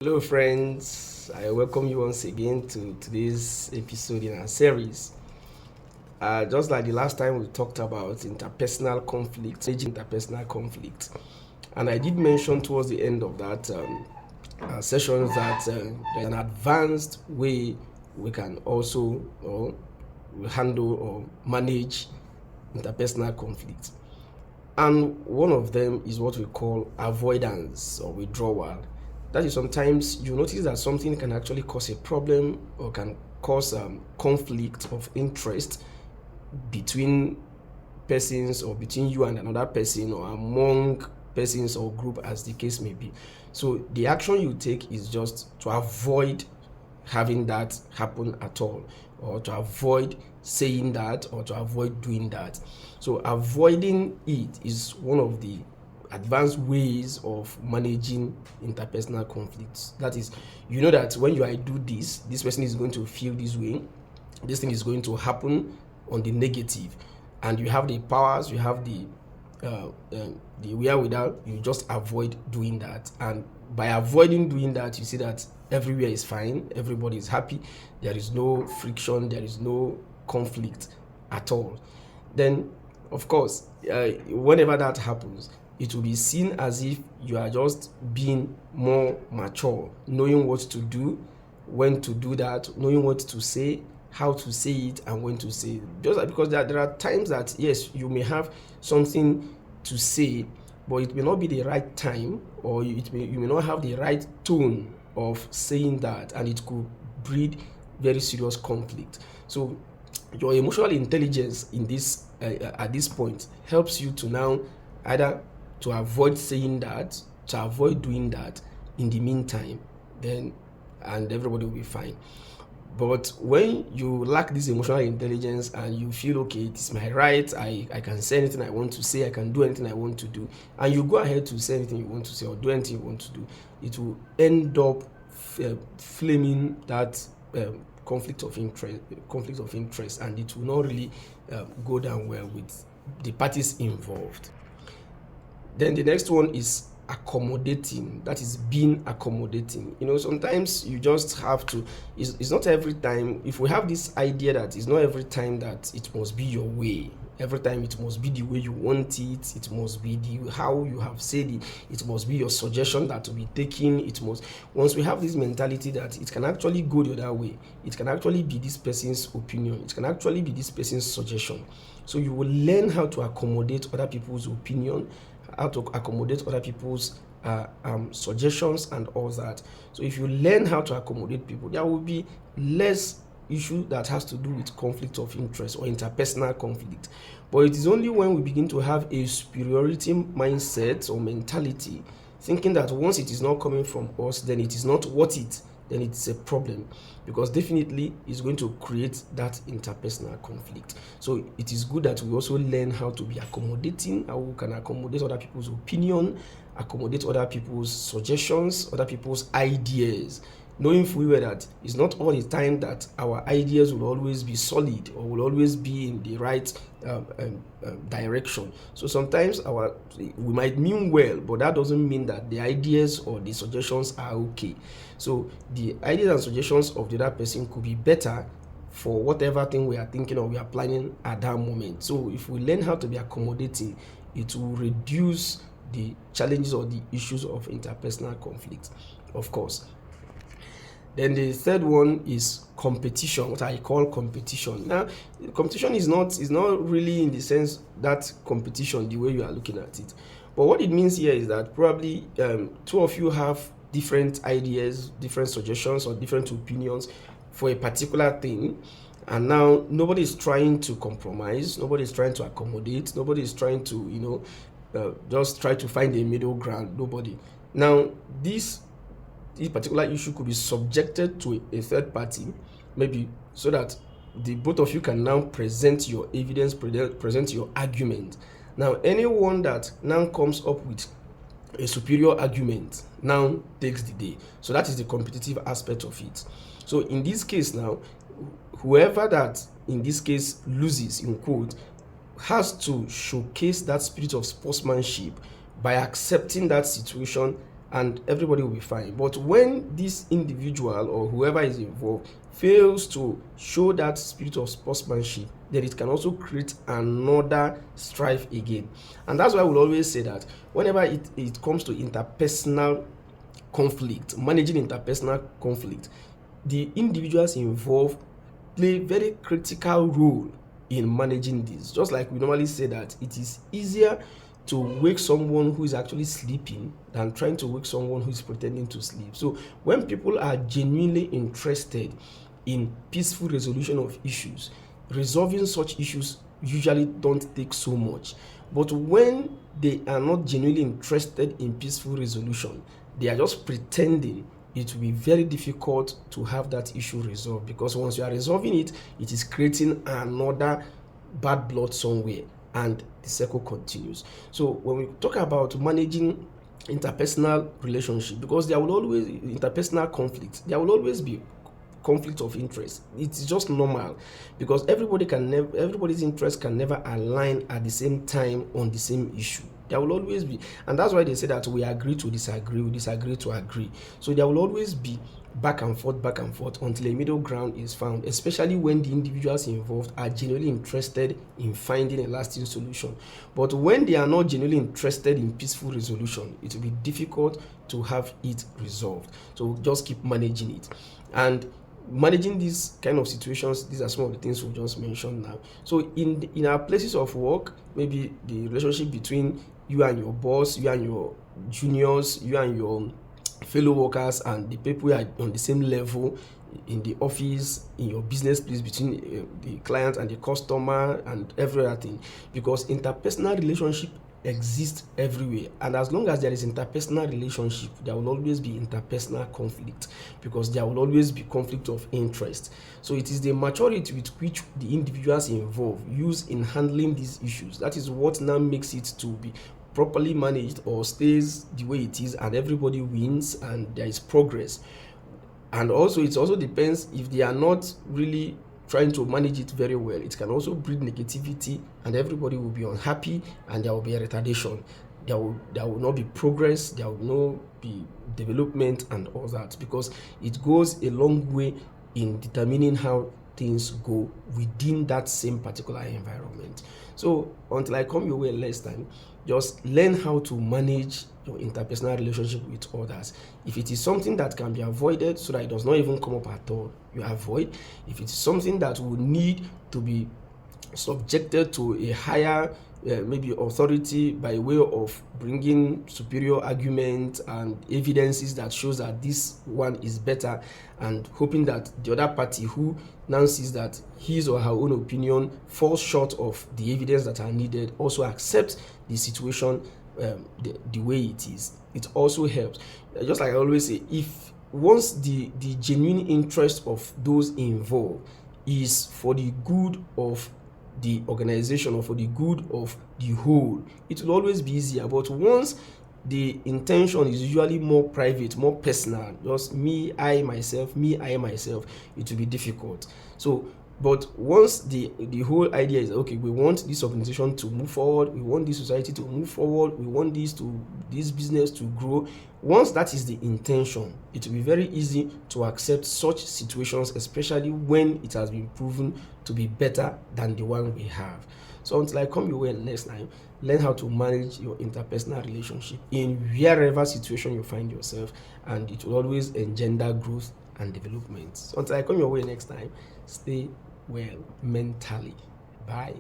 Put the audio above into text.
Hello, friends. I welcome you once again to today's episode in our series. Just like the last time we talked about interpersonal conflict, managing interpersonal conflict, and I did mention towards the end of that session that there's an advanced way we can also handle or manage interpersonal conflict. And one of them is what we call avoidance or withdrawal. That is, sometimes you notice that something can actually cause a problem or can cause conflict of interest between persons or between you and another person or among persons or group, as the case may be. So the action you take is just to avoid having that happen at all, or to avoid saying that, or to avoid doing that. So avoiding it is one of the advanced ways of managing interpersonal conflicts. That is, you know that when I do this person is going to feel this way, this thing is going to happen on the negative, and you have the powers, you have the wherewithal, you just avoid doing that. And by avoiding doing that, you see that everywhere is fine, everybody is happy, there is no friction, there is no conflict at all. Then, of course, whenever that happens, it will be seen as if you are just being more mature, knowing what to do, when to do that, knowing what to say, how to say it, and when to say it. Just because there are times that, yes, you may have something to say, but it may not be the right time, or you may not have the right tone of saying that, and it could breed very serious conflict. So your emotional intelligence in this at this point helps you to now either to avoid saying that, to avoid doing that in the meantime, then, and everybody will be fine. But when you lack this emotional intelligence and you feel, okay, it is my right, I can say anything I want to say, I can do anything I want to do, and you go ahead to say anything you want to say or do anything you want to do, it will end up flaming that conflict of interest, and it will not really go down well with the parties involved. Then the next one is accommodating. That is being accommodating. Sometimes you just have to, it's not every time. If we have this idea that it's not every time that it must be your way, every time it must be the way you want it, it must be how you have said it must be your suggestion that to be taken, once we have this mentality that it can actually go the other way, it can actually be this person's opinion, it can actually be this person's suggestion. So you will learn how to accommodate other people's opinion, how to accommodate other people's suggestions and all that. So if you learn how to accommodate people, there will be less issue that has to do with conflict of interest or interpersonal conflict. But it is only when we begin to have a superiority mindset or mentality, thinking that once it is not coming from us, then it is not worth it, then it's a problem, because definitely it's going to create that interpersonal conflict. So it is good that we also learn how to be accommodating, how we can accommodate other people's opinion, accommodate other people's suggestions, other people's ideas, knowing fully well that it's not all the time that our ideas will always be solid or will always be in the right direction. So sometimes we might mean well, but that doesn't mean that the ideas or the suggestions are okay. So the ideas and suggestions of the other person could be better for whatever thing we are thinking or we are planning at that moment. So if we learn how to be accommodating, it will reduce the challenges or the issues of interpersonal conflict, of course. Then the third one is competition, what I call competition. Now, competition is not really in the sense that competition the way you are looking at it. But what it means here is that probably two of you have different ideas, different suggestions, or different opinions for a particular thing. And now nobody is trying to compromise, nobody is trying to accommodate, nobody is trying to, just try to find a middle ground, nobody. Now, this particular issue could be subjected to a third party, maybe, so that the both of you can now present your evidence, present your argument. Now, anyone that now comes up with a superior argument now takes the day. So that is the competitive aspect of it. So in this case now, whoever that in this case loses, in quote, has to showcase that spirit of sportsmanship by accepting that situation and everybody will be fine. But when this individual or whoever is involved fails to show that spirit of sportsmanship, then it can also create another strife again. And that's why we'll always say that whenever it comes to interpersonal conflict, managing interpersonal conflict, the individuals involved play very critical role in managing this. Just like we normally say that it is easier to wake someone who is actually sleeping than trying to wake someone who is pretending to sleep. So when people are genuinely interested in peaceful resolution of issues, resolving such issues usually don't take so much. But when they are not genuinely interested in peaceful resolution, they are just pretending, it will be very difficult to have that issue resolved, because once you are resolving it, it is creating another bad blood somewhere, and the circle continues. So when we talk about managing interpersonal relationship, because there will always interpersonal conflict, there will always be conflict of interest. It's just normal, because everybody's interest can never align at the same time on the same issue. There will always be, and that's why they say that we agree to disagree, we disagree to agree. So there will always be back and forth until a middle ground is found, especially when the individuals involved are genuinely interested in finding a lasting solution. But when they are not genuinely interested in peaceful resolution, it will be difficult to have it resolved. So just keep managing it. And managing these kind of situations, these are some of the things we just mentioned now. So in our places of work, maybe the relationship between you and your boss, you and your juniors, you and your fellow workers, and the people who are on the same level in the office, in your business place, between the client and the customer, and every other thing, because interpersonal relationship exists everywhere, and as long as there is interpersonal relationship, there will always be interpersonal conflict, because there will always be conflict of interest. So it is the maturity with which the individuals involved use in handling these issues that is what now makes it to be properly managed, or stays the way it is, and everybody wins and there is progress. And also it also depends, if they are not really trying to manage it very well, it can also breed negativity, and everybody will be unhappy, and there will be a retardation. There will not be progress, there will not be development and all that, because it goes a long way in determining how things go within that same particular environment. So until I come your way next time, just learn how to manage your interpersonal relationship with others. If it is something that can be avoided so that it does not even come up at all, you avoid. If it is something that will need to be subjected to a higher maybe authority by way of bringing superior arguments and evidences that shows that this one is better, and hoping that the other party who now sees that his or her own opinion falls short of the evidence that are needed also accepts the situation the way it is, it also helps. Just like I always say, if once the genuine interest of those involved is for the good of the organization or for the good of the whole, it will always be easier. But once the intention is usually more private, more personal, just me, I, myself, it will be difficult. So but once the whole idea is, okay, we want this organization to move forward, we want this society to move forward, we want this business to grow, once that is the intention, it will be very easy to accept such situations, especially when it has been proven to be better than the one we have. So until I come your way next time, learn how to manage your interpersonal relationship in wherever situation you find yourself, and it will always engender growth and development. So until I come your way next time, stay well mentally. Bye.